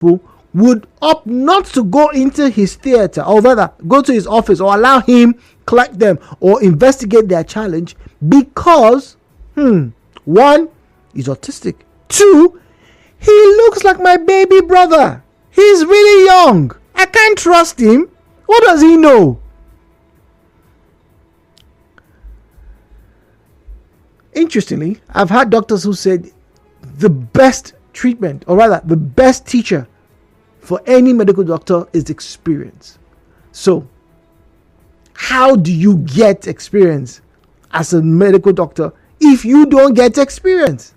people would opt not to go into his theater, or rather go to his office, or allow him collect them or investigate their challenge, because one, he's autistic. Two, he looks like my baby brother. He's really young. I can't trust him. What does he know? Interestingly, I've had doctors who said the best treatment, or rather the best teacher for any medical doctor, is experience. So, how do you get experience as a medical doctor if you don't get experience?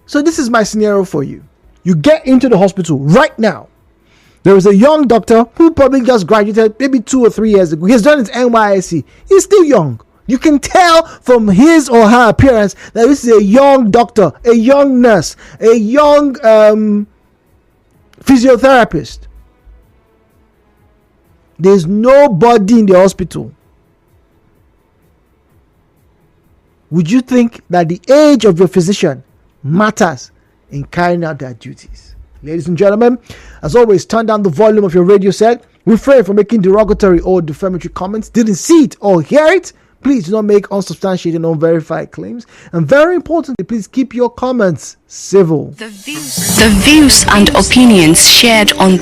So this is my scenario for you. You get into the hospital right now. There is a young doctor who probably just graduated maybe 2 or 3 years ago. He's done his NYSC. He's still young. You can tell from his or her appearance that this is a young doctor, a young nurse, a young physiotherapist. There's nobody in the hospital. Would you think that the age of your physician matters in carrying out their duties? Ladies and gentlemen, as always, turn down the volume of your radio set. Refrain from making derogatory or defamatory comments. Didn't see it or hear it? Please do not make unsubstantiated and unverified claims. And very importantly, please keep your comments civil. The views and opinions shared on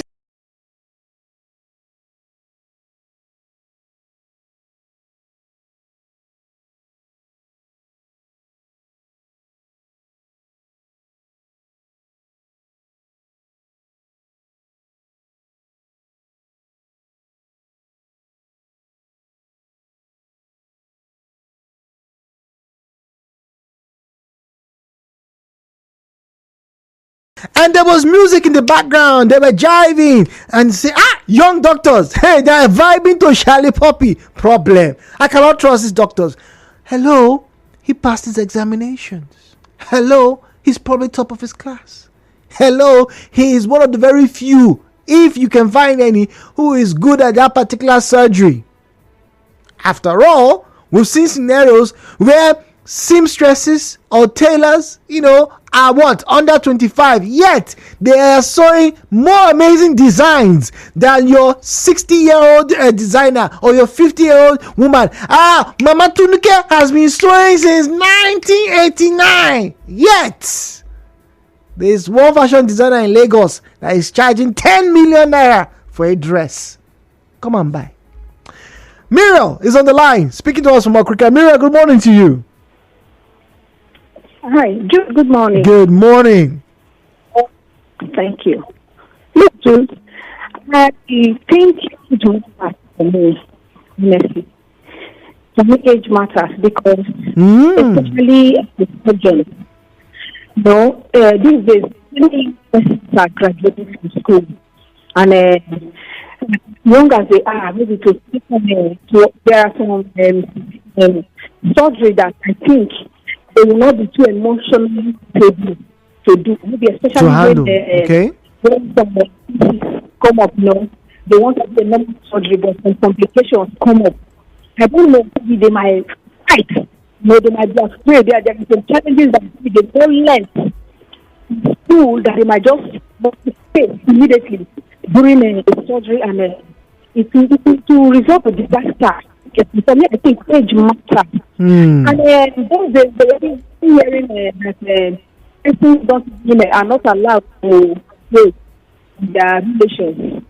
and there was music in the background. They were jiving and say, young doctors, hey, they are vibing to Charlie Poppy. Problem. I cannot trust these doctors. Hello, he passed his examinations. Hello, he's probably top of his class. Hello, he is one of the very few, if you can find any, who is good at that particular surgery. After all, we've seen scenarios where seamstresses or tailors, are what? Under 25, yet they are sewing more amazing designs than your 60-year-old designer or your 50-year-old woman. Mama Tunuke has been sewing since 1989, yet there's one fashion designer in Lagos that is charging 10 million naira for a dress. Come on by. Muriel is on the line, speaking to us from Africa. Muriel, good morning to you. Hi, good morning. Good morning. Thank you. Look, Jude, I think it matters for me, honestly. For me, age matters because, especially the children, these days, many persons are graduating from school, and young as they are, maybe there are some surgery that I think they will not be too emotionally stable to do, maybe especially to handle. When some come up, they want to do a normal surgery, but some complications come up. I don't know, maybe they might fight, they might be afraid. There are some challenges that they don't learn in school that they might just face immediately during a surgery, and it will result in disaster. For me, I think age matters. And those days, they are hearing that persons are not allowed to play their relations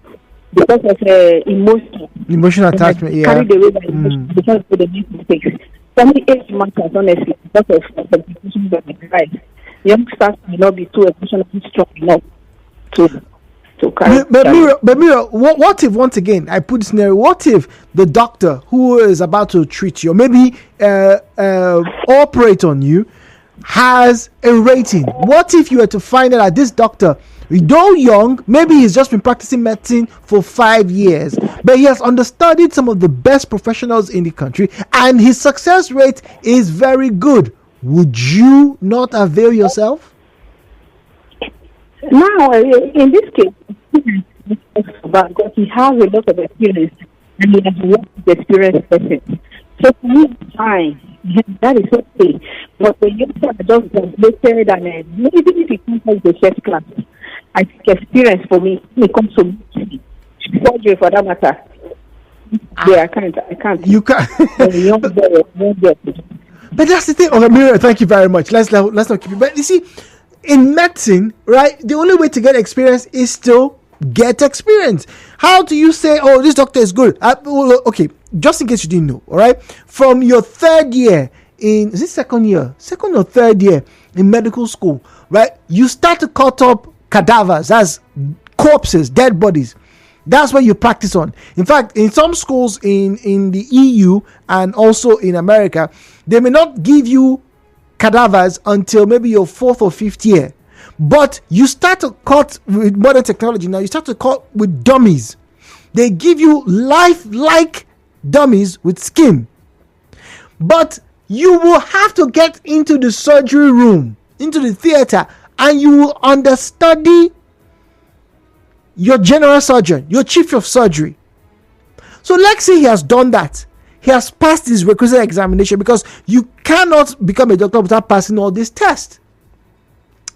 because of emotional attachment. Carry the way by emotion because of the mistakes. For me, age matters, honestly, because of complications of the life. Youngsters may not be too emotionally strong enough to. But Mira, what if, once again, I put this scenario, what if the doctor who is about to treat you, or maybe operate on you, has a rating? What if you were to find out that this doctor, though young, maybe he's just been practicing medicine for 5 years, but he has understudied some of the best professionals in the country, and his success rate is very good? Would you not avail yourself? Now, in this case, because he has a lot of experience and he has worked with experienced persons. So for me, it's fine. That is okay. But when you are just graduated and even if it comes to the first class, I think experience for me when it comes to surgery for that matter. Yeah, I can't. You can't. Young boy. But that's the thing. Okay, Miriam, thank you very much. Let's not keep it. But you see, in medicine, right, the only way to get experience is to get experience. How do you say, oh, this doctor is good? Okay, just in case you didn't know, all right, from your third year is it second or third year in medical school, right, you start to cut up cadavers, as corpses, dead bodies. That's what you practice on. In fact, in some schools in the EU and also in America, they may not give you cadavers until maybe your fourth or fifth year. But you start to cut with modern technology now. You start to cut with dummies. They give you life-like dummies with skin. But you will have to get into the surgery room, into the theater, and you will understudy your general surgeon, your chief of surgery. So let's say he has done that. He has passed his requisite examination, because you cannot become a doctor without passing all these tests.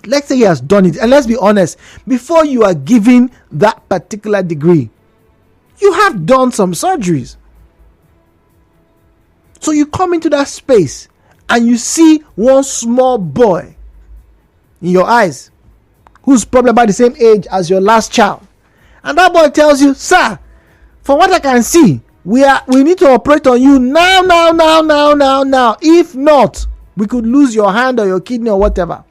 Let's say he has done it, and let's be honest, before you are given that particular degree, you have done some surgeries. So you come into that space and you see one small boy in your eyes who's probably about the same age as your last child, and that boy tells you, sir, from what I can see, we need to operate on you now. If not, we could lose your hand or your kidney or whatever.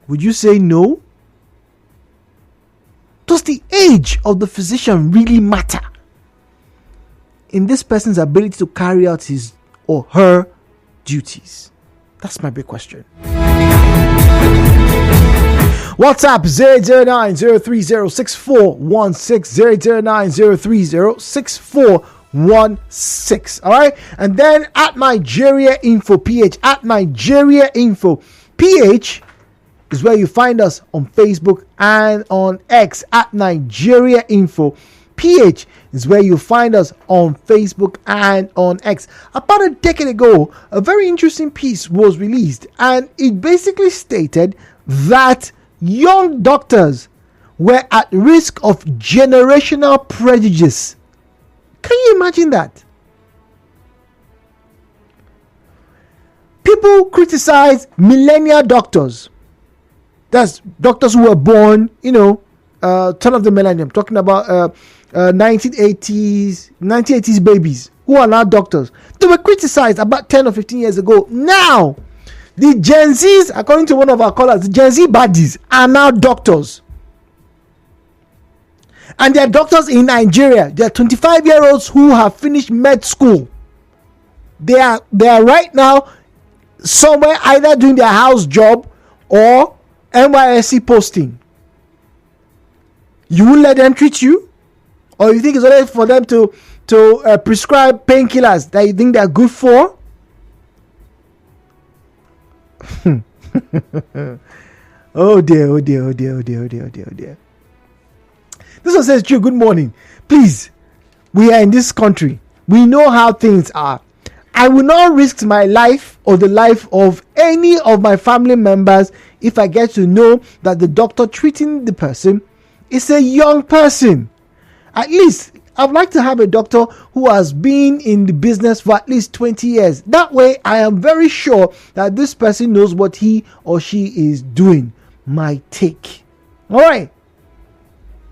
Would you say no? Does the age of the physician really matter in this person's ability to carry out his or her duties? That's my big question. WhatsApp 009-030-6416, 009-030-6416. All right, and then at Nigeria Info PH, at Nigeria Info PH is where you find us on Facebook and on X. At Nigeria Info PH is where you find us on Facebook and on X. About a decade ago, a very interesting piece was released, and it basically stated that young doctors were at risk of generational prejudice. Can you imagine that? People criticize millennial doctors. That's doctors who were born, turn of the millennium, talking about 1980s babies who are now doctors. They were criticized about 10 or 15 years ago. Now, the Gen Zs, according to one of our callers, the Gen Z baddies are now doctors. And they are doctors in Nigeria. They are 25-year-olds who have finished med school. They are right now somewhere either doing their house job or NYSC posting. You won't let them treat you? Or you think it's only for them to prescribe painkillers that you think they're good for? Oh dear. This one says, "True, good morning. Please, we are in this country. We know how things are. I will not risk my life or the life of any of my family members if I get to know that the doctor treating the person is a young person. At least I'd like to have a doctor who has been in the business for at least 20 years. That way, I am very sure that this person knows what he or she is doing." My take. All right,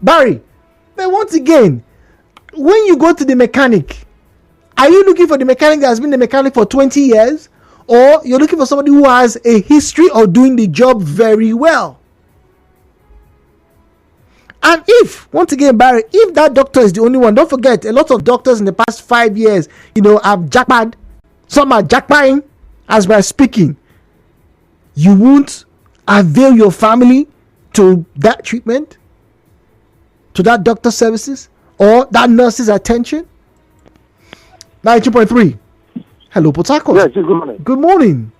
Barry. But once again, when you go to the mechanic, are you looking for the mechanic that has been the mechanic for 20 years? Or you're looking for somebody who has a history of doing the job very well? And if, once again, Barry, if that doctor is the only one, don't forget, a lot of doctors in the past 5 years, have jackpot. Some are jackpotting as we're speaking. You won't avail your family to that treatment, to that doctor's services, or that nurse's attention. 92.3. Hello, Port Harcourt. Yes, good morning. Good morning.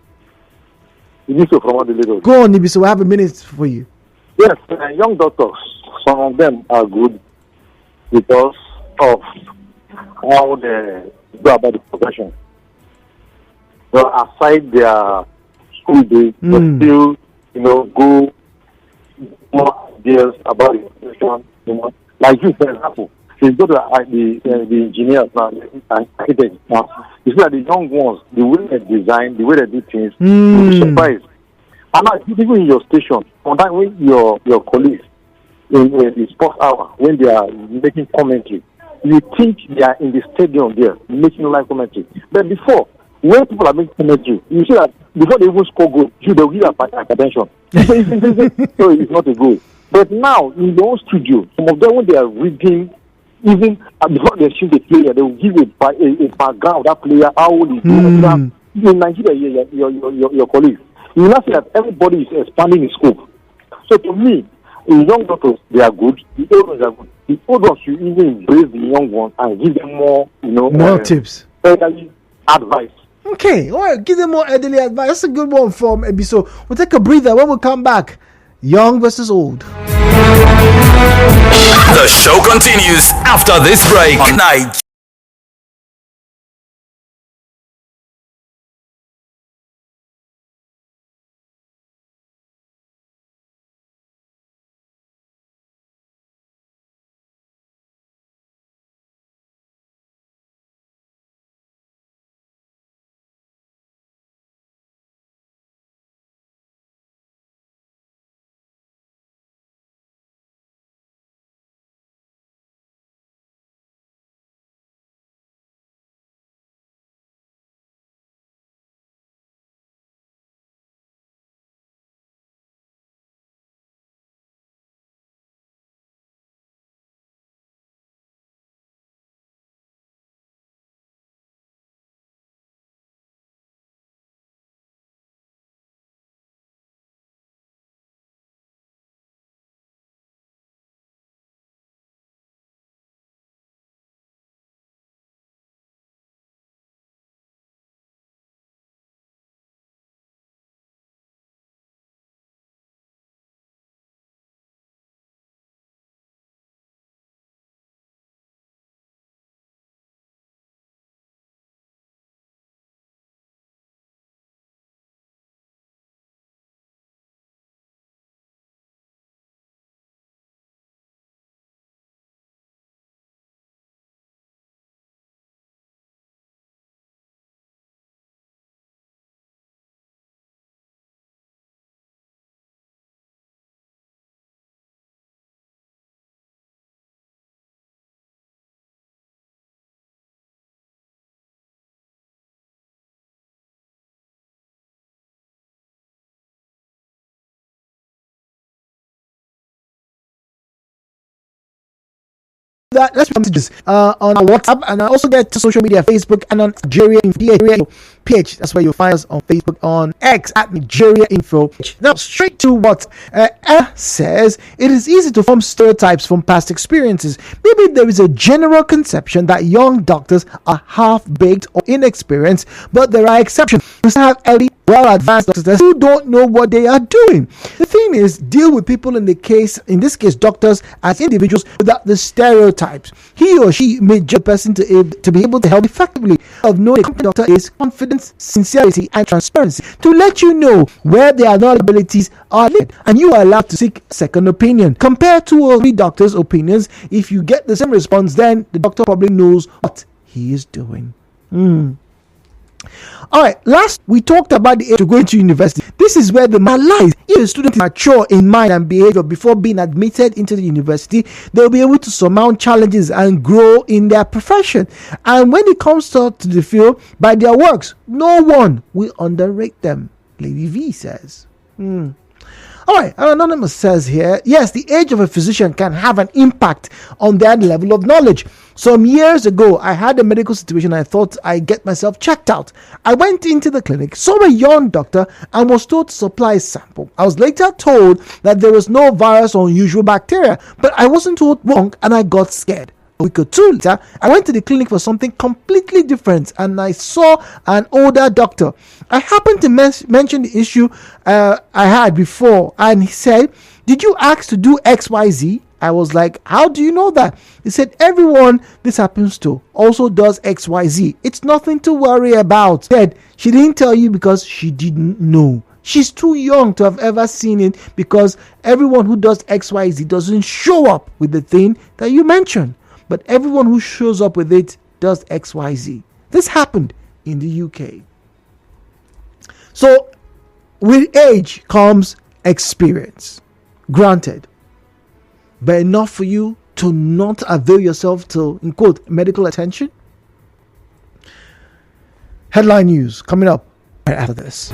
Ibiso from Adelaide. Go on, Ibiso. We have a minute for you. Yes, young doctors, some of them are good because of how they go about the profession. aside their school days, but still, go more ideas about the situation, Like you, for example, you go to the engineers now, and architects now, you see that the young ones, the way they design, the way they do things, you'll be surprised. And now, even in your station, sometimes when your colleagues in the sports hour, when they are making commentary, you think they are in the stadium there making live commentary. But before, when people are making commentary, you see that before they even score goal, they'll give attention. So it's not a goal. But now, in your own studio, some of them, when they are reading, even before they shoot the player, they will give a background of that player, how old he is. In Nigeria, your colleagues, you will not see that everybody is expanding in scope. So to me, the young doctors, they are good. The old ones are good. The old ones should even embrace the young ones and give them more, more tips, elderly advice. Okay, all right, give them more elderly advice. That's a good one from Ebi. So we'll take a breather. When we come back, young versus old. The show continues after this break. Night. Let's messages on our WhatsApp, and I also get to social media, Facebook, and on Nigeria Info page. That's where you'll find us on Facebook, on X at Nigeria Info. Now, straight to what says. It is easy to form stereotypes from past experiences. Maybe there is a general conception that young doctors are half-baked or inexperienced, but there are exceptions. We still have early, well-advanced doctors who don't know what they are doing. The thing is, deal with people in this case, doctors, as individuals without the stereotypes. He or she may judge a person to be able to help effectively. Of knowing a competent doctor is confidence, sincerity, and transparency to let you know where their knowledge abilities are led, and you are allowed to seek second opinion. Compare 2 or 3 doctors' opinions. If you get the same response, then the doctor probably knows what he is doing. All right, last we talked about the age of going to university. This is where the man lies. If a student is mature in mind and behavior before being admitted into the university, they'll be able to surmount challenges and grow in their profession. And when it comes to the field, by their works, no one will underrate them, Lady V says. All right, Anonymous says here, yes, the age of a physician can have an impact on their level of knowledge. Some years ago, I had a medical situation. I thought I'd get myself checked out. I went into the clinic, saw a young doctor, and was told to supply a sample. I was later told that there was no virus or unusual bacteria, but I wasn't told wrong, and I got scared. A week or 2 later, I went to the clinic for something completely different, and I saw an older doctor. I happened to mention the issue I had before, and he said, "Did you ask to do XYZ?" I was like, how do you know that? He said, everyone this happens to also does XYZ. It's nothing to worry about. He said, she didn't tell you because she didn't know. She's too young to have ever seen it, because everyone who does XYZ doesn't show up with the thing that you mentioned. But everyone who shows up with it does XYZ. This happened in the UK. So with age comes experience. Granted. But enough for you to not avail yourself to, in quote, medical attention? Headline news coming up right after this.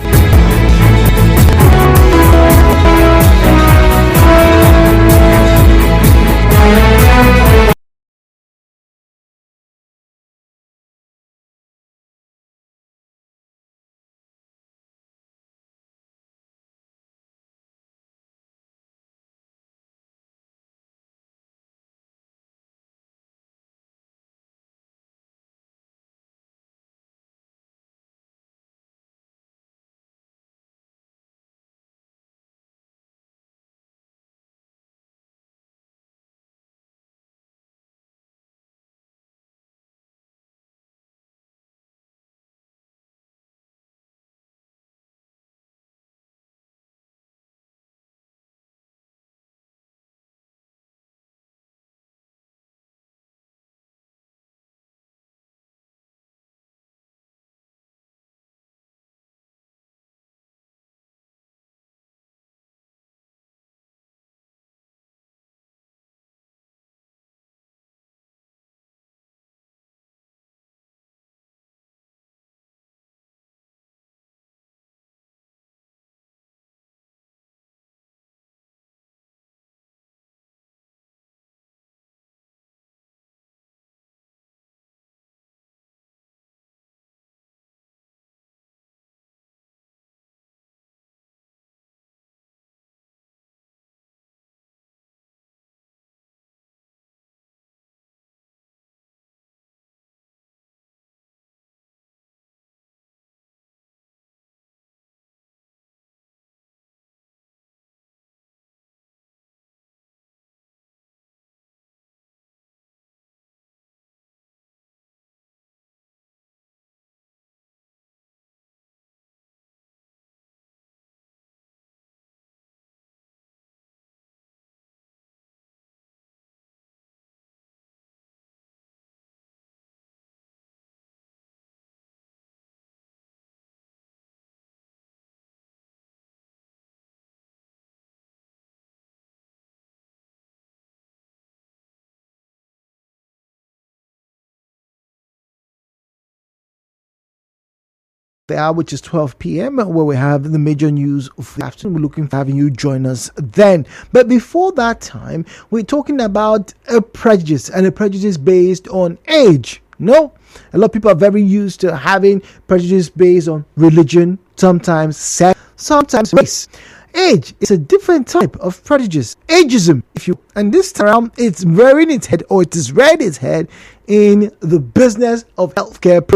The hour, which is 12 p.m., where we have the major news of the afternoon. We're looking for having you join us then. But before that time, we're talking about a prejudice, and a prejudice based on age. No, a lot of people are very used to having prejudice based on religion, sometimes sex, sometimes race. Age is a different type of prejudice, ageism, if you. And this time around, it's rearing its head, or it has reared its head in the business of healthcare.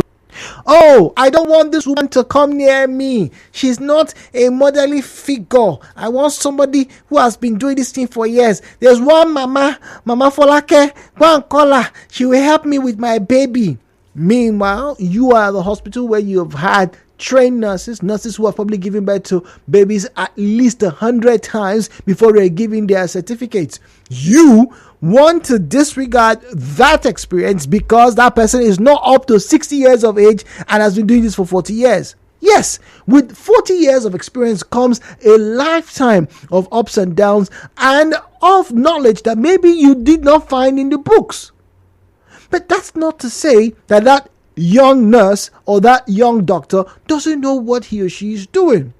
Oh, I don't want this woman to come near me. She's not a motherly figure. I want somebody who has been doing this thing for years. There's one Mama Folake. Go and call her. She will help me with my baby. Meanwhile, you are at the hospital where you have had trained nurses who have probably given birth to babies at least 100 times before they're giving their certificates. You want to disregard that experience because that person is not up to 60 years of age and has been doing this for 40 years. Yes, with 40 years of experience comes a lifetime of ups and downs and of knowledge that maybe you did not find in the books. But that's not to say that that young nurse or that young doctor doesn't know what he or she is doing.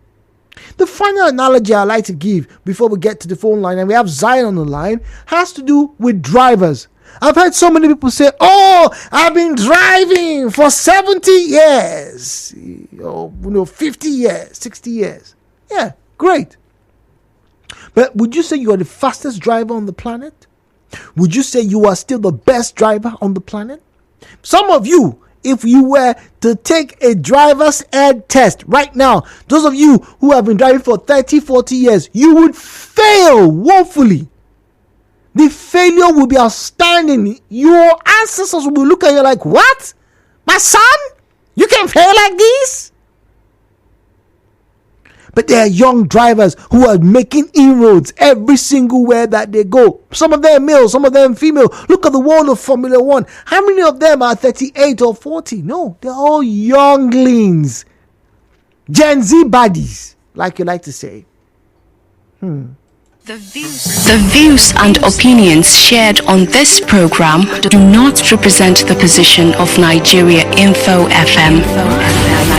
The final analogy I like to give before we get to the phone line, and we have Zion on the line, has to do with drivers. I've heard so many people say, oh, I've been driving for 70 years, or 50 years, 60 years. Yeah, great. But would you say you are the fastest driver on the planet? Would you say you are still the best driver on the planet? Some of you, if you were to take a driver's ed test right now, those of you who have been driving for 30, 40 years, you would fail woefully. The failure will be outstanding. Your ancestors will look at you like, what? My son? You can fail like this? But there are young drivers who are making inroads every single where that they go. Some of them male, some of them female. Look at the world of Formula One. How many of them are 38 or 40? No, they're all younglings. Gen Z baddies, like you like to say. The views and opinions shared on this program do not represent the position of Nigeria Info FM.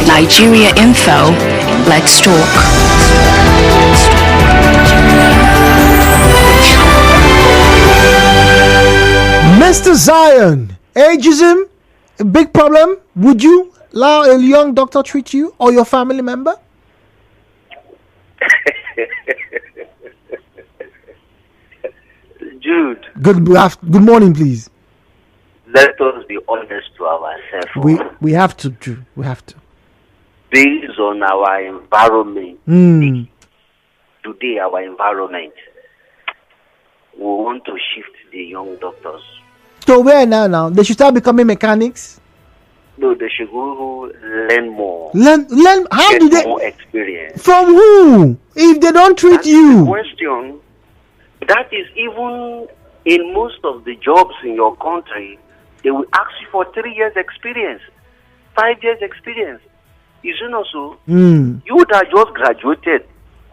Nigeria Info, let's talk. Mr. Zion, ageism, a big problem. Would you allow a young doctor treat you or your family member? Jude, Good morning, please. let us be honest to ourselves. We have to do. We have to. Based on our environment, today our environment, we want to shift the young doctors. So where now? They should start becoming mechanics. No, they should go learn more. Learn. How Get do they? more experience? From who? If they don't treat That's the you. question. That is even in most of the jobs in your country, they will ask you for 3 years experience, 5 years experience. Is it not so? You that just graduated,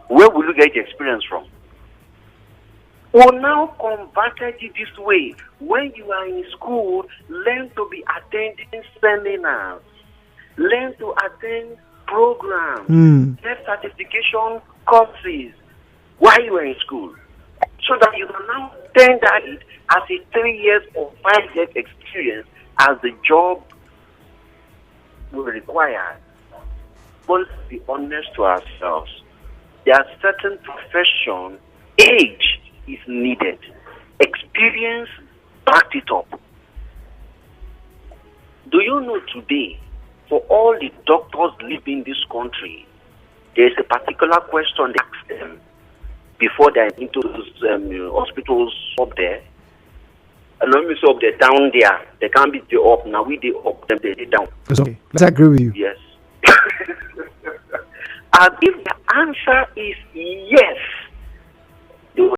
where will you get the experience from? Or now converted it this way. When you are in school, learn to be attending seminars, learn to attend programs, get certification courses while you are in school, so that you can now tender it as a 3 years or 5 years experience as the job will require. But let's be honest to ourselves. There are certain professions, age is needed. Experience backed it up. Do you know today, for all the doctors living in this country, there is a particular question they ask them before they're into those hospitals up there. And let me say up there, down there, they can't be the up. Now we the up, them they down. Okay, let's agree with you. Yes. And if the answer is